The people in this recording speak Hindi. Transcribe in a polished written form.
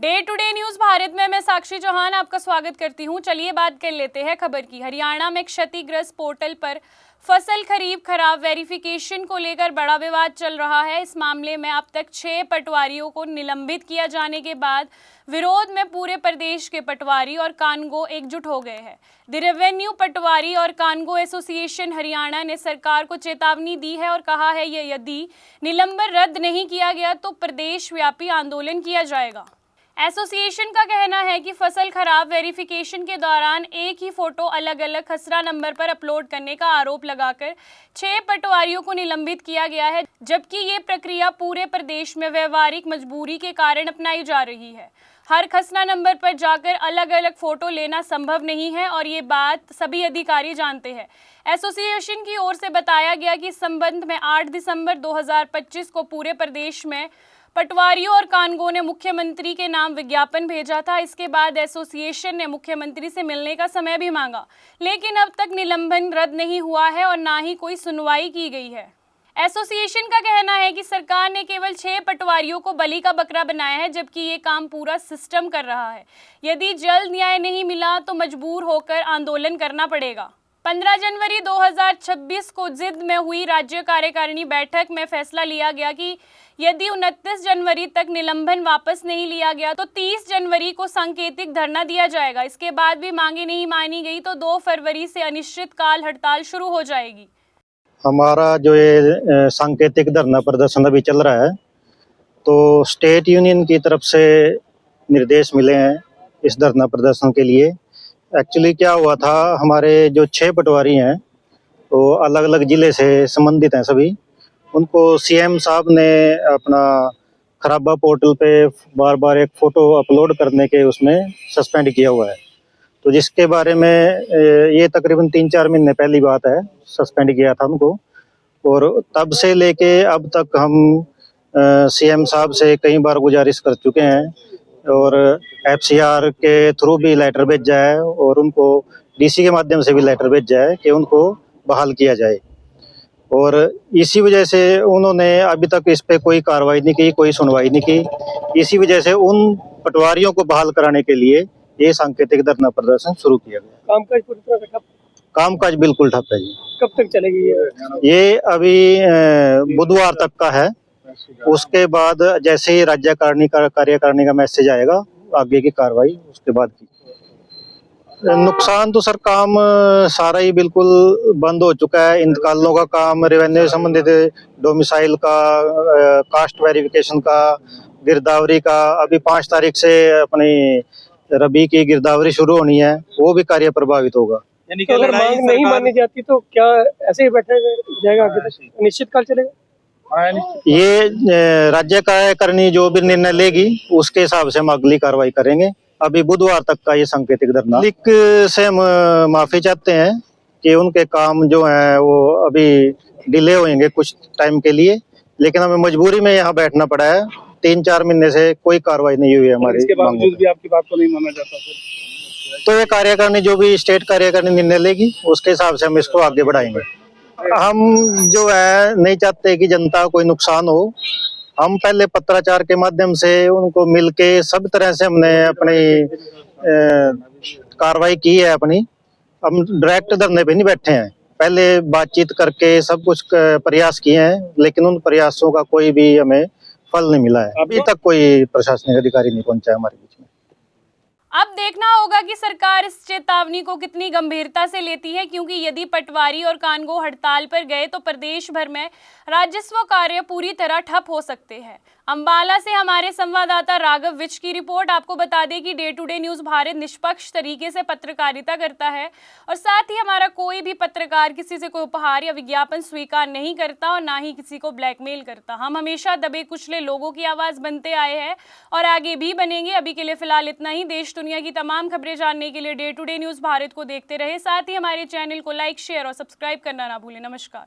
Day to day news Bharat में मैं साक्षी चौहान आपका स्वागत करती हूं। चलिए बात कर लेते हैं खबर की। हरियाणा में क्षतिग्रस्त पोर्टल पर फसल खरीद खराब वेरिफिकेशन को लेकर बड़ा विवाद चल रहा है। इस मामले में अब तक 6 पटवारियों को निलंबित किया जाने के बाद विरोध में पूरे प्रदेश के पटवारी और कानगो एकजुट हो गए हैं। द रेवेन्यू पटवारी और कानगो एसोसिएशन हरियाणा ने सरकार को चेतावनी दी है और कहा है कि यदि निलंबन रद्द नहीं किया गया तो प्रदेश व्यापी आंदोलन किया जाएगा। एसोसिएशन का कहना है कि फसल खराब वेरिफिकेशन के दौरान एक ही फोटो अलग अलग खसरा नंबर पर अपलोड करने का आरोप लगाकर 6 पटवारियों को निलंबित किया गया है, जबकि ये प्रक्रिया पूरे प्रदेश में व्यवहारिक मजबूरी के कारण अपनाई जा रही है। हर खसरा नंबर पर जाकर अलग अलग फोटो लेना संभव नहीं है और ये बात सभी अधिकारी जानते हैं। एसोसिएशन की ओर से बताया गया कि इस संबंध में 8 दिसंबर 2025 को पूरे प्रदेश में पटवारियों और कानगो ने मुख्यमंत्री के नाम विज्ञापन भेजा था। इसके बाद एसोसिएशन ने मुख्यमंत्री से मिलने का समय भी मांगा, लेकिन अब तक निलंबन रद्द नहीं हुआ है और ना ही कोई सुनवाई की गई है। एसोसिएशन का कहना है कि सरकार ने केवल 6 पटवारियों को बलि का बकरा बनाया है, जबकि ये काम पूरा सिस्टम कर रहा है। यदि जल्द न्याय नहीं मिला तो मजबूर होकर आंदोलन करना पड़ेगा। 15 जनवरी 2026 को जिद्द में हुई राज्य कार्यकारिणी बैठक में फैसला लिया गया कि यदि 29 जनवरी तक निलंबन वापस नहीं लिया गया तो 30 जनवरी को सांकेतिक धरना दिया जाएगा। इसके बाद भी मांगे नहीं मानी गई तो 2 फरवरी से अनिश्चितकाल हड़ताल शुरू हो जाएगी। हमारा जो ये सांकेतिक धरना प्रदर्शन अभी चल रहा है, तो स्टेट यूनियन की तरफ से निर्देश मिले हैं इस धरना प्रदर्शन के लिए। एक्चुअली क्या हुआ था, हमारे जो 6 पटवारी हैं तो अलग अलग ज़िले से संबंधित हैं सभी। उनको सीएम साहब ने अपना खराबा पोर्टल पे बार बार एक फ़ोटो अपलोड करने के उसमें सस्पेंड किया हुआ है। तो जिसके बारे में ये तकरीबन 3-4 महीने पहली बात है, सस्पेंड किया था उनको। और तब से लेके अब तक हम सीएम साहब से कई बार गुजारिश कर चुके हैं और एफसीआर के थ्रू भी लेटर भेजा है और उनको डीसी के माध्यम से भी लेटर भेजा है कि उनको बहाल किया जाए। और इसी वजह से उन्होंने अभी तक इस पे कोई कार्रवाई नहीं की, कोई सुनवाई नहीं की। इसी वजह से उन पटवारियों को बहाल कराने के लिए ये सांकेतिक धरना प्रदर्शन शुरू किया गया। कामकाज पूरी तरह से ठप? कामकाज बिल्कुल ठप है जी। कब तक चलेगी ये अभी बुधवार तक का है। उसके बाद जैसे ही राज्य कार्यकारिणी का मैसेज आएगा, आगे की कार्रवाई उसके बाद की। नुकसान तो सर काम सारा ही बिल्कुल बंद हो चुका है। इंतकालों का काम, रेवेन्यू संबंधित डोमिसाइल का, कास्ट वेरिफिकेशन का, गिरदावरी का, अभी 5 तारीख से अपनी रबी की गिरदावरी शुरू होनी है, वो भी कार्य प्रभावित होगा। यानी कि अगर मांग नहीं मानी जाती तो क्या ऐसे ही बैठा जाएगा, आगे तक निश्चितकाल चलेगा? ये राज्य कार्यकारिणी जो भी निर्णय लेगी उसके हिसाब से हम अगली कार्रवाई करेंगे। अभी बुधवार तक का ये सांकेतिक धरना। लिख से हम माफी चाहते हैं कि उनके काम जो है वो अभी डिले होंगे कुछ टाइम के लिए, लेकिन हमें मजबूरी में यहाँ बैठना पड़ा है। 3-4 महीने से कोई कार्रवाई नहीं हुई है हमारी। इसके बावजूद भी आपकी बात को नहीं माना जाता तो ये कार्यकारिणी जो भी स्टेट कार्यकारिणी निर्णय लेगी उसके हिसाब से हम इसको आगे बढ़ाएंगे। हम जो है नहीं चाहते कि जनता कोई नुकसान हो। हम पहले पत्राचार के माध्यम से उनको मिलके सब तरह से हमने अपनी कार्रवाई की है अपनी। हम डायरेक्ट धरने पे नहीं बैठे हैं, पहले बातचीत करके सब कुछ प्रयास किए हैं, लेकिन उन प्रयासों का कोई भी हमें फल नहीं मिला है। अभी तक कोई प्रशासनिक अधिकारी नहीं पहुंचा है हमारे बीच में। अब देखना होगा कि सरकार इस चेतावनी को कितनी गंभीरता से लेती है, क्योंकि यदि पटवारी और कानगो हड़ताल पर गए तो प्रदेश भर में राजस्व कार्य पूरी तरह ठप हो सकते हैं। अंबाला से हमारे संवाददाता राघव विज की रिपोर्ट। आपको बता दें कि day to day news Bharat निष्पक्ष तरीके से पत्रकारिता करता है और साथ ही हमारा कोई भी पत्रकार किसी से कोई उपहार या विज्ञापन स्वीकार नहीं करता और ना ही किसी को ब्लैकमेल करता। हम हमेशा दबे कुचले लोगों की आवाज बनते आए हैं और आगे भी बनेंगे। अभी के लिए फिलहाल इतना ही। देश दुनिया की तमाम खबरें जानने के लिए day to day news Bharat को देखते रहे। साथ ही हमारे चैनल को लाइक, शेयर और सब्सक्राइब करना ना भूलें। नमस्कार।